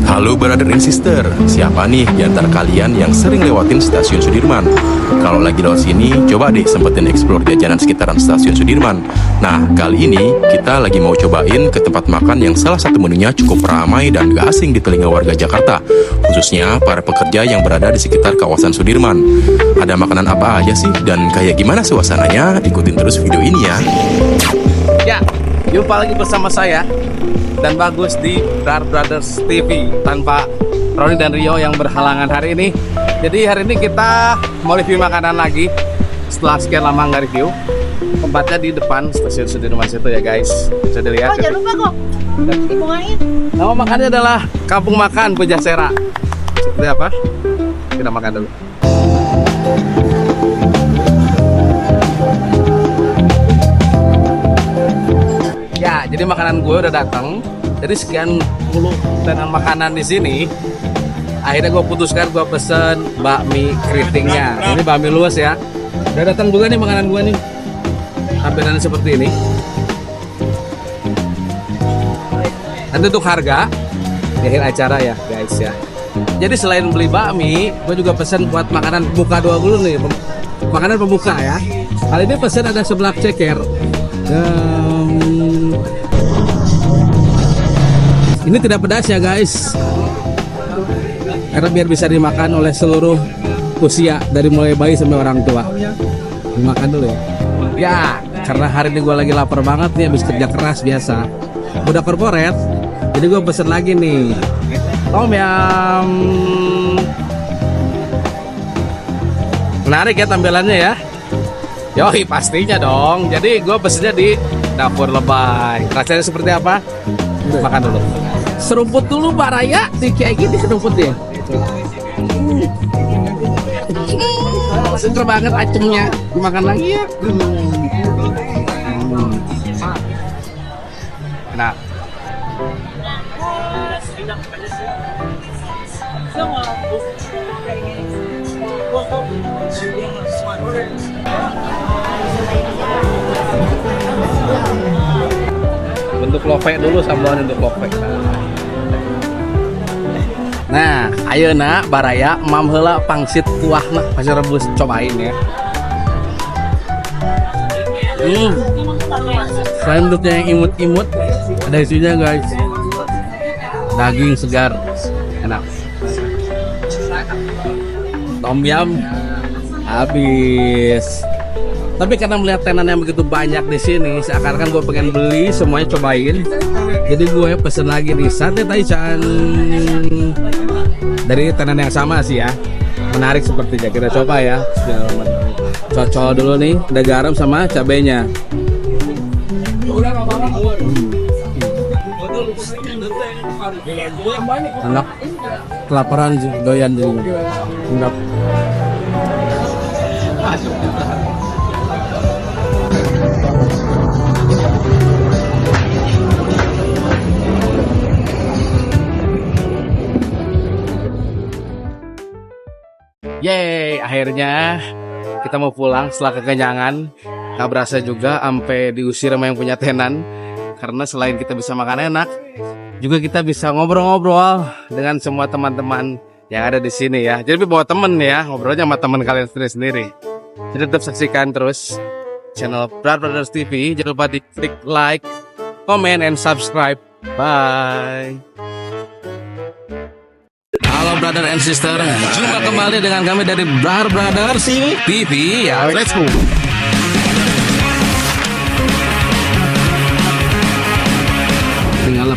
Halo brother and sister, siapa nih di antara kalian yang sering lewatin stasiun Sudirman? Kalau lagi lewat sini, coba deh sempetin explore jajanan sekitaran stasiun Sudirman. Nah, kali ini kita lagi mau cobain ke tempat makan yang salah satu menunya cukup ramai dan gak asing di telinga warga Jakarta, khususnya para pekerja yang berada di sekitar kawasan Sudirman. Ada makanan apa aja sih dan kayak gimana suasananya? Ikutin terus video ini ya. Ya, jumpa lagi bersama saya dan Bagus di Brar Brothers TV tanpa Roni dan Rio yang berhalangan hari ini. Jadi hari ini kita mau review makanan lagi setelah sekian lama nggak review. Tempatnya di depan stasiun Sudirman situ ya guys. Bisa dilihat. Oh, jangan lupa kok dibungain. Nama makannya adalah Kampung Makan Pujasera. Seperti apa? Kita makan dulu. Ya, jadi makanan gue udah datang. Jadi sekian puluh tenan makanan di sini. Akhirnya gue putuskan gue pesen bakmi keritingnya. Ini bakmi luas ya. Udah datang juga nih makanan gue nih. Tampilannya seperti ini. Nanti untuk harga di akhir acara ya guys ya. Jadi selain beli bakmi, gue juga pesen buat makanan pembuka dulu nih. Makanan pembuka ya. Kali ini pesen ada seblak ceker. Ini tidak pedas ya guys, karena biar bisa dimakan oleh seluruh usia dari mulai bayi sampai orang tua. Dimakan dulu ya. Ya, karena hari ini gue lagi lapar banget nih, habis kerja keras biasa. Udah korporat, jadi gue pesen lagi nih tom yum. Menarik ya tampilannya ya. Yoi, pastinya dong. Jadi gue pesennya di Dapur Lebay. Rasanya seperti apa? Makan dulu. Serumput dulu Pak Raya. Kayak gini serumput ya. Seger banget acemnya. Dimakan lagi ya. Nah. Bentuk lope dulu sambalnya untuk lope. Nah, ayeuna baraya mam heula pangsit kuahna pasti rebus, cobain ya. Selain bentuknya yang imut-imut, ada isinya guys. Daging segar, enak. Tom yum habis. Tapi karena melihat tenan yang begitu banyak di sini, seakan-akan gue pengen beli semuanya cobain. Jadi gue pesen lagi nih sate taichan dari tenan yang sama sih ya. Menarik sepertinya, kita coba ya. Cocol dulu nih, ada garam sama cabenya. Enak, kelaparan doyan jadi. Enggak. Yeay, akhirnya kita mau pulang setelah kekenyangan. Gak berasa juga sampai diusir sama yang punya tenan. Karena selain kita bisa makan enak, juga kita bisa ngobrol-ngobrol dengan semua teman-teman yang ada di sini ya. Jadi bawa temen ya, ngobrolnya sama teman kalian sendiri-sendiri. Jadi tetap saksikan terus channel Brar Brothers TV. Jangan lupa di klik like, comment, and subscribe. Bye. Halo brother and sister, jumpa kembali dengan kami dari Brar Brothers TV ya. Let's go. Tinggal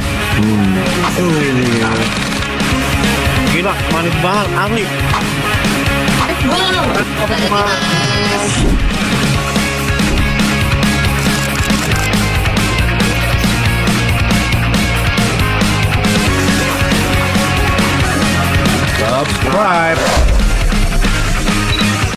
gila, manis banget, asli. Subscribe.